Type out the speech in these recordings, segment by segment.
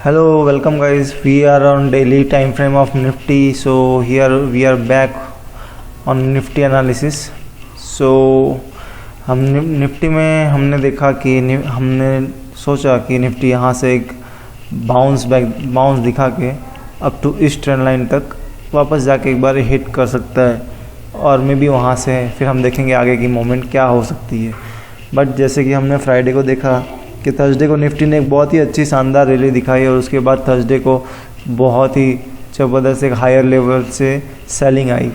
Hello, welcome guys. We are on daily time frame of Nifty. So here we are back on Nifty analysis. So हम Nifty में हमने देखा कि हमने सोचा कि निफ्टी यहाँ से एक बाउंस दिखा के अप टू इस ट्रेंड लाइन तक वापस जाके एक बार हिट कर सकता है और मे बी वहाँ से फिर हम देखेंगे आगे की मूवमेंट क्या हो सकती है। बट जैसे कि हमने फ्राइडे को देखा कि थर्सडे को निफ्टी ने एक बहुत ही अच्छी शानदार रैली दिखाई और उसके बाद थर्सडे को बहुत ही ज़बरदस्त एक हायर लेवल से सेलिंग आई।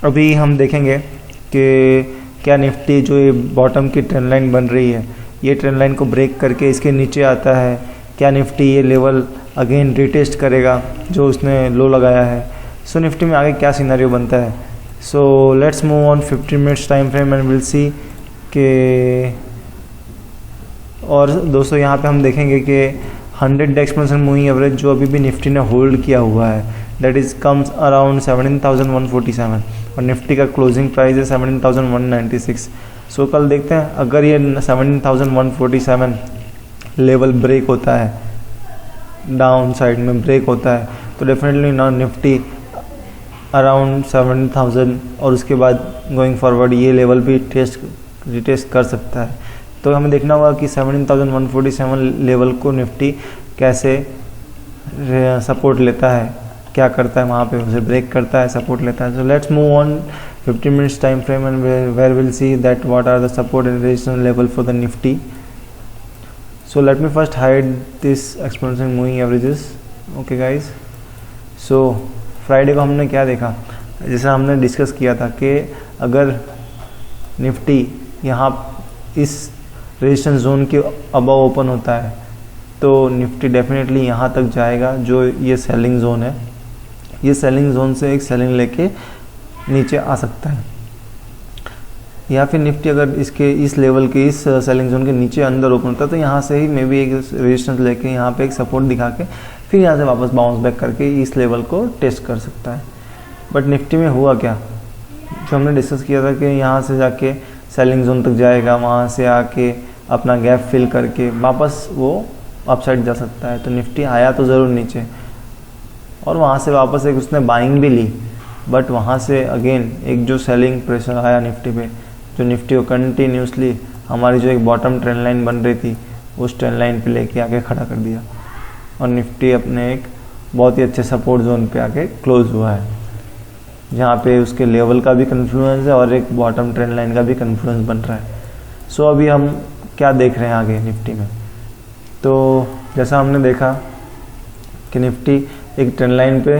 अभी हम देखेंगे कि क्या निफ्टी जो ये बॉटम की ट्रेंड लाइन बन रही है, ये ट्रेंड लाइन को ब्रेक करके इसके नीचे आता है, क्या निफ्टी ये लेवल अगेन रिटेस्ट करेगा जो उसने लो लगाया है। सो निफ्टी में आगे क्या सिनेरियो बनता है। So let's move on 15 minutes time frame and will see के। और दोस्तों यहाँ पे हम देखेंगे कि 100 एक्सपोनेंशियल मूविंग एवरेज जो अभी भी निफ्टी ने होल्ड किया हुआ है, दैट इज़ कम्स अराउंड 17,147 और निफ्टी का क्लोजिंग प्राइस है 17,196। सो कल देखते हैं अगर ये 17,147 लेवल ब्रेक होता है, डाउन साइड में ब्रेक होता है, तो डेफिनेटली ना निफ्टी अराउंड 7,000 और उसके बाद गोइंग फॉरवर्ड ये लेवल भी रिटेस्ट कर सकता है। तो हमें देखना होगा कि 17,147 लेवल को निफ्टी कैसे सपोर्ट लेता है, क्या करता है, वहाँ पे उसे ब्रेक करता है, सपोर्ट लेता है। So let's move on 15 minutes time frame and where will see that what are the support and resistance level for the Nifty. So let me first hide this exponential moving averages. Okay guys, so Friday को हमने क्या देखा, जैसे हमने discuss किया था कि अगर निफ्टी यहाँ इस रेजिस्टेंस जोन के अबव ओपन होता है तो निफ्टी डेफिनेटली यहाँ तक जाएगा जो ये सेलिंग जोन है। ये सेलिंग जोन से एक सेलिंग लेके नीचे आ सकता है, या फिर निफ्टी अगर इसके इस लेवल के इस सेलिंग जोन के नीचे अंदर ओपन होता है तो यहाँ से ही मे बी एक रेजिस्टेंस लेके यहाँ पे एक सपोर्ट दिखा के फिर यहाँ से वापस बाउंस बैक करके इस लेवल को टेस्ट कर सकता है। बट निफ्टी में हुआ क्या, जो हमने डिस्कस किया था कि यहाँ से जाके सेलिंग जोन तक जाएगा, वहाँ से आके अपना गैप फिल करके वापस वो अपसाइड जा सकता है। तो निफ्टी आया तो ज़रूर नीचे और वहाँ से वापस एक उसने बाइंग भी ली, बट वहाँ से अगेन एक जो सेलिंग प्रेशर आया निफ्टी पे, जो निफ्टी को कंटिन्यूसली हमारी जो एक बॉटम ट्रेंड लाइन बन रही थी उस ट्रेंड लाइन पे लेके आके खड़ा कर दिया और निफ्टी अपने एक बहुत ही अच्छे सपोर्ट जोन पे आके क्लोज हुआ है, जहाँ पे उसके लेवल का भी कन्फ्लुएंस है और एक बॉटम ट्रेंड लाइन का भी कन्फ्लुएंस बन रहा है। सो अभी हम क्या देख रहे हैं आगे निफ्टी में, तो जैसा हमने देखा कि निफ्टी एक ट्रेंड लाइन पे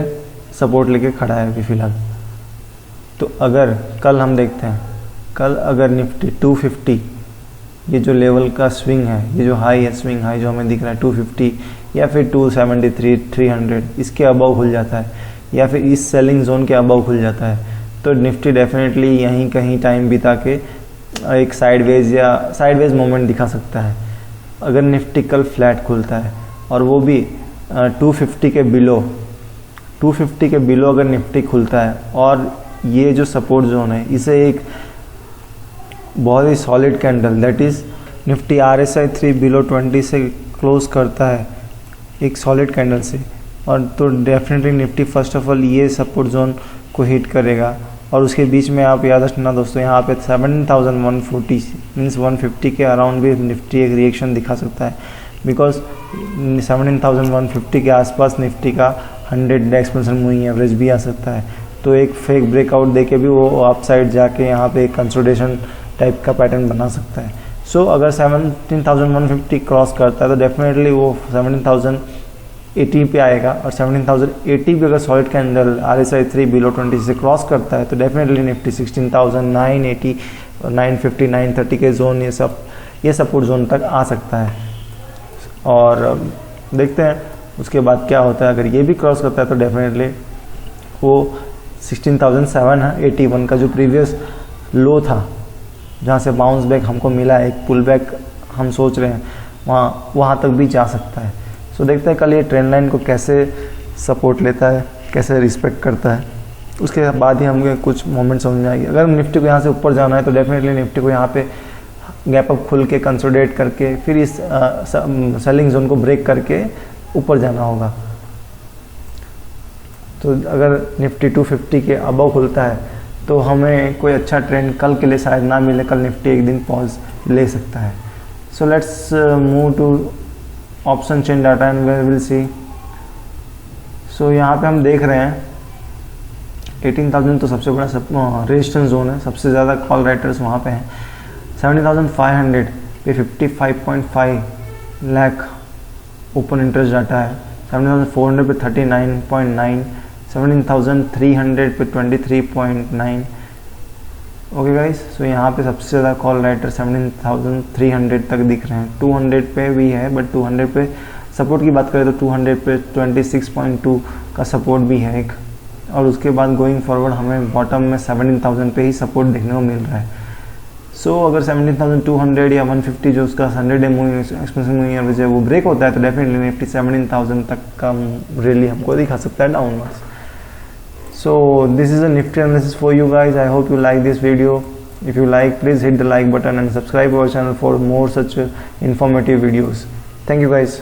सपोर्ट लेके खड़ा है अभी फ़िलहाल। तो अगर कल हम देखते हैं, कल अगर निफ्टी 250 ये जो लेवल का स्विंग है, ये जो हाई है, स्विंग हाई जो हमें दिख रहा है 250 या फिर 273 300 इसके अबव खुल जाता है या फिर इस सेलिंग जोन के अबव खुल जाता है तो निफ्टी डेफिनेटली यहीं कहीं टाइम बिता के एक साइडवेज मोमेंट दिखा सकता है। अगर निफ्टी कल फ्लैट खुलता है और वो भी 250 के बिलो अगर निफ्टी खुलता है और ये जो सपोर्ट जोन है इसे एक बहुत ही solid candle that is Nifty RSI 3 below 20 से क्लोज करता है एक सॉलिड कैंडल से, और तो definitely Nifty first of all ये सपोर्ट जोन को हिट करेगा। और उसके बीच में आप याद रखना दोस्तों, यहाँ पे 7,140 मीन्स 150 के अराउंड भी निफ्टी एक रिएक्शन दिखा सकता है, बिकॉज 17,150 के आसपास निफ्टी का 100 एक्सपोनेंशियल मूविंग एवरेज भी आ सकता है। तो एक फेक ब्रेकआउट देके भी वो अप साइड जाके यहाँ पे एक कंसोलिडेशन टाइप का पैटर्न बना सकता है। सो अगर 17,150 क्रॉस करता है तो डेफिनेटली वो 17,080 पे आएगा और 17,080 पे अगर सॉलिड कैंडल RSI 3 बिलो 20 से क्रॉस करता है तो डेफिनेटली निफ्टी 16,980 950 930 के जोन ये सपोर्ट जोन तक आ सकता है। और देखते हैं उसके बाद क्या होता है। अगर ये भी क्रॉस करता है तो डेफिनेटली वो 16,781 का जो प्रीवियस लो था जहाँ से बाउंस बैक हमको मिला है, एक पुल बैक हम सोच रहे हैं, वहाँ तक भी जा सकता है। सो देखते हैं कल ये ट्रेंड लाइन को कैसे सपोर्ट लेता है, कैसे रिस्पेक्ट करता है, उसके बाद ही हमें कुछ मोमेंट समझ में आएगी। अगर निफ्टी को यहाँ से ऊपर जाना है तो डेफिनेटली निफ्टी को यहाँ पे गैप अप खुल के कंसोलिडेट करके फिर इस सेलिंग जोन को ब्रेक करके ऊपर जाना होगा। तो अगर निफ्टी 250 के अबव खुलता है तो हमें कोई अच्छा ट्रेंड कल के लिए शायद ना मिले, कल निफ्टी एक दिन पॉज ले सकता है। So let's move to option chain data and we will see. So यहाँ पे हम देख रहे हैं 18,000 तो सबसे बड़ा रेजिस्टेंस जोन है, सबसे ज़्यादा कॉल राइटर्स वहाँ पे हैं। 17,500 पे 55.5 लाख ओपन इंटरेस्ट डाटा है। 17,400 पे 39.9, 17,300 पे 23.9। ओके गाइस, सो यहाँ पे सबसे ज़्यादा कॉल राइटर 17,300 तक दिख रहे हैं। 200 पे भी है, बट 200 पे सपोर्ट की बात करें तो 200 पे 26.2 का सपोर्ट भी है एक, और उसके बाद गोइंग फॉरवर्ड हमें बॉटम में 17,000 पे ही सपोर्ट देखने को मिल रहा है। सो अगर 17,200 या 150 जो उसका 100 day moving expensive moving average है वो ब्रेक होता है तो डेफिनेटली निफ्टी 17,000 तक का रैली हमको दिखा सकता है downwards. So this is a Nifty analysis for you guys. I hope you like this video. If you like, please hit the like button and subscribe our channel for more such informative videos. Thank you guys.